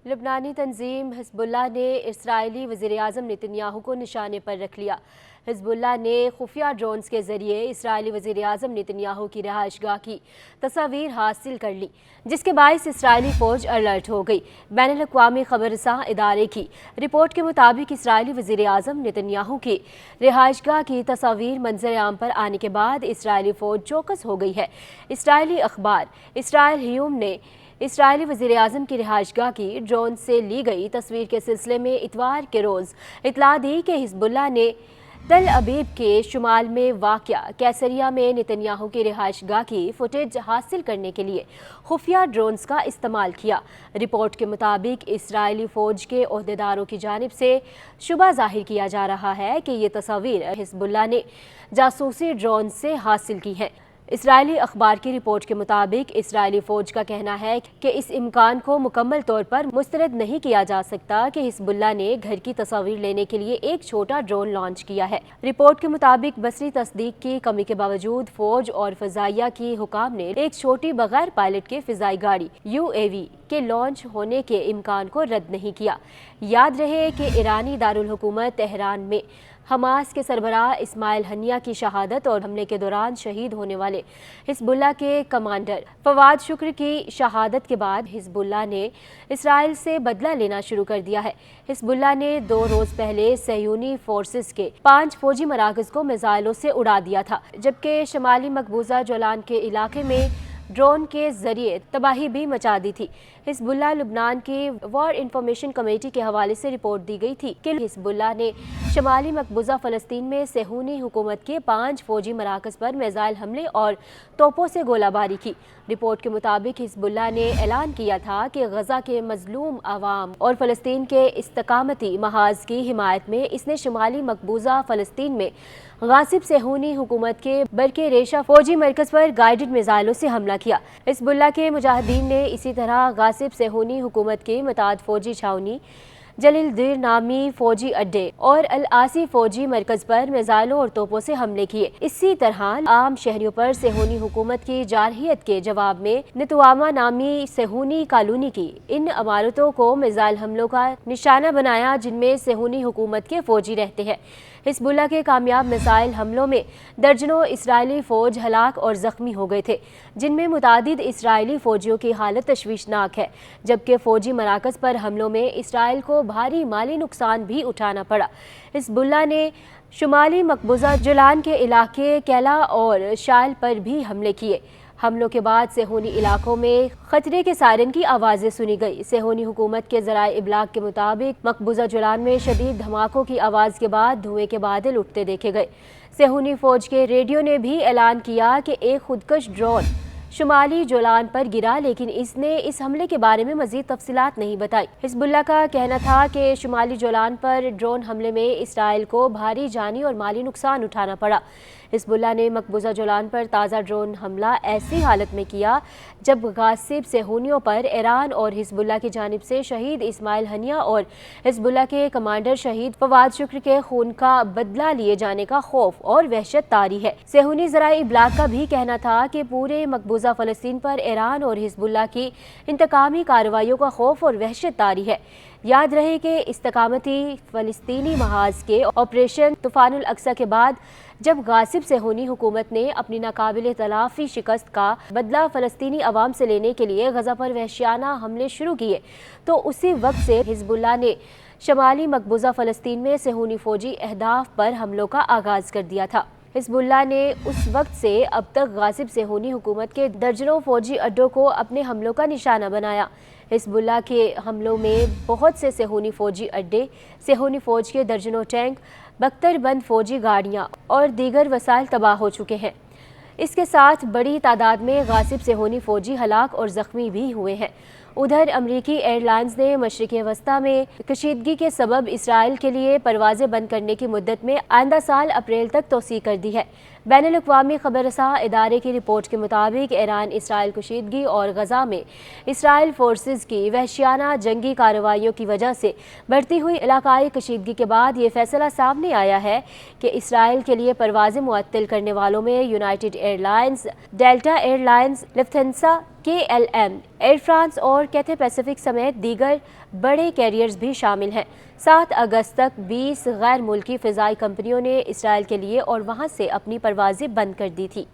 لبنانی تنظیم حزب اللہ نے اسرائیلی وزیراعظم نتنیاہو کو نشانے پر رکھ لیا۔ حزب اللہ نے خفیہ ڈرونز کے ذریعے اسرائیلی وزیراعظم نتنیاہو کی رہائش گاہ کی تصاویر حاصل کر لی، جس کے باعث اسرائیلی فوج الرٹ ہو گئی۔ بین الاقوامی خبر رساں ادارے کی رپورٹ کے مطابق اسرائیلی وزیراعظم نتنیاہو کی رہائش گاہ کی تصاویر منظر عام پر آنے کے بعد اسرائیلی فوج چوکس ہو گئی ہے۔ اسرائیلی اخبار اسرائیل ہیوم نے اسرائیلی وزیراعظم کی رہائش گاہ کی ڈرون سے لی گئی تصویر کے سلسلے میں اتوار کے روز اطلاع دی کہ حزب اللہ نے تل ابیب کے شمال میں واقع کیسریا میں نتنیاہو کی رہائش گاہ کی فوٹیج حاصل کرنے کے لیے خفیہ ڈرونز کا استعمال کیا۔ رپورٹ کے مطابق اسرائیلی فوج کے عہدیداروں کی جانب سے شبہ ظاہر کیا جا رہا ہے کہ یہ تصاویر حزب اللہ نے جاسوسی ڈرون سے حاصل کی ہیں۔ اسرائیلی اخبار کی رپورٹ کے مطابق اسرائیلی فوج کا کہنا ہے کہ اس امکان کو مکمل طور پر مسترد نہیں کیا جا سکتا کہ حزب اللہ نے گھر کی تصاویر لینے کے لیے ایک چھوٹا ڈرون لانچ کیا ہے۔ رپورٹ کے مطابق بصری تصدیق کی کمی کے باوجود فوج اور فضائیہ کی حکام نے ایک چھوٹی بغیر پائلٹ کے فضائی گاڑی UAV کے لانچ ہونے کے امکان کو رد نہیں کیا۔ یاد رہے کہ ایرانی دارالحکومت تہران میں حماس کے سربراہ اسماعیل ہنیہ کی شہادت اور حملے کے دوران شہید ہونے والے حزب اللہ کے کمانڈر فواد شکر کی شہادت کے بعد حزب اللہ نے اسرائیل سے بدلہ لینا شروع کر دیا ہے۔ حزب اللہ نے 2 روز پہلے صہیونی فورسز کے 5 فوجی مراکز کو میزائلوں سے اڑا دیا تھا، جبکہ شمالی مقبوضہ جولان کے علاقے میں ڈرون کے ذریعے تباہی بھی مچا دی تھی۔ حزب اللہ لبنان کی وار انفارمیشن کمیٹی کے حوالے سے رپورٹ دی گئی تھی کہ حزب اللہ نے شمالی مقبوضہ فلسطین میں صہیونی حکومت کے 5 فوجی مراکز پر میزائل حملے اور توپوں سے گولہ باری کی۔ رپورٹ کے مطابق حزب اللہ نے اعلان کیا تھا کہ غزہ کے مظلوم عوام اور فلسطین کے استقامتی محاذ کی حمایت میں اس نے شمالی مقبوضہ فلسطین میں غاصب صہیونی حکومت کے برقِ ریشہ فوجی مرکز پر گائیڈڈ میزائلوں سے حملہ کیا۔ حزب اللہ کے مجاہدین نے اسی طرح غاصب صہیونی حکومت کے متعدد فوجی چھاؤنی، جلیل دیر نامی فوجی اڈے اور العاصی فوجی مرکز پر میزائلوں اور توپوں سے حملے کیے۔ اسی طرح عام شہریوں پر صہیونی حکومت کی جارحیت کے جواب میں نتواما نامی صہیونی کالونی کی ان عمارتوں کو میزائل حملوں کا نشانہ بنایا جن میں صہیونی حکومت کے فوجی رہتے ہیں۔ حزب اللہ کے کامیاب میزائل حملوں میں درجنوں اسرائیلی فوج ہلاک اور زخمی ہو گئے تھے، جن میں متعدد اسرائیلی فوجیوں کی حالت تشویشناک ہے، جبکہ فوجی مراکز پر حملوں میں اسرائیل کو بھاری مالی نقصان بھی اٹھانا پڑا۔ حزب اللہ نے شمالی مقبوضہ جولان کے علاقے کیلا اور شائل پر بھی حملے کیے۔ حملوں کے بعد صہیونی علاقوں میں خطرے کے سائرن کی آوازیں سنی گئی۔ صہیونی حکومت کے ذرائع ابلاغ کے مطابق مقبوضہ جولان میں شدید دھماکوں کی آواز کے بعد دھوئیں کے بادل اٹھتے دیکھے گئے۔ صہیونی فوج کے ریڈیو نے بھی اعلان کیا کہ ایک خودکش ڈرون شمالی جولان پر گرا، لیکن اس نے اس حملے کے بارے میں مزید تفصیلات نہیں بتائی۔ حزب اللہ کا کہنا تھا کہ شمالی جولان پر ڈرون حملے میں اسرائیل کو بھاری جانی اور مالی نقصان اٹھانا پڑا۔ حزب اللہ نے مقبوضہ جولان پر تازہ ڈرون حملہ ایسی حالت میں کیا جب غاصب صہیونیوں پر ایران اور حزب اللہ کی جانب سے شہید اسماعیل ہنیہ اور حزب اللہ کے کمانڈر شہید فواد شکر کے خون کا بدلہ لیے جانے کا خوف اور وحشت طاری ہے۔ صہیونی ذرائع ابلاغ کا بھی کہنا تھا کہ پورے مقبوضہ فلسطین پر ایران اور حزب اللہ کی انتقامی کارروائیوں کا خوف اور وحشت طاری ہے۔ یاد رہے کہ استقامتی فلسطینی محاذ کے آپریشن طوفان الاقصی کے بعد جب غاصب صہیونی حکومت نے اپنی ناقابل تلافی شکست کا بدلہ فلسطینی عوام سے لینے کے لیے غزہ پر وحشیانہ حملے شروع کیے، تو اسی وقت سے حزب اللہ نے شمالی مقبوضہ فلسطین میں صہیونی فوجی اہداف پر حملوں کا آغاز کر دیا تھا۔ حزب اللہ نے اس وقت سے اب تک غاصب صہیونی حکومت کے درجنوں فوجی اڈوں کو اپنے حملوں کا نشانہ بنایا۔ حزب اللہ کے حملوں میں بہت سے صہیونی فوجی اڈے، صہیونی فوج کے درجنوں ٹینک، بختر بند فوجی گاڑیاں اور دیگر وسائل تباہ ہو چکے ہیں۔ اس کے ساتھ بڑی تعداد میں غاصب صہیونی فوجی ہلاک اور زخمی بھی ہوئے ہیں۔ ادھر امریکی ایئر لائنز نے مشرق وسطیٰ میں کشیدگی کے سبب اسرائیل کے لیے پروازیں بند کرنے کی مدت میں آئندہ سال اپریل تک توسیع کر دی ہے۔ بین الاقوامی خبر رساں ادارے کی رپورٹ کے مطابق ایران اسرائیل کشیدگی اور غزہ میں اسرائیل فورسز کی وحشیانہ جنگی کارروائیوں کی وجہ سے بڑھتی ہوئی علاقائی کشیدگی کے بعد یہ فیصلہ سامنے آیا ہے کہ اسرائیل کے لیے پروازیں معطل کرنے والوں میں United Airlines, Delta Airlines, Lufthansa, KLM، Air France اور کیتھے پیسیفک سمیت دیگر بڑے کیریئرز بھی شامل ہیں۔ 7 اگست تک 20 غیر ملکی فضائی کمپنیوں نے اسرائیل کے لیے اور وہاں سے اپنی پروازیں بند کر دی تھی۔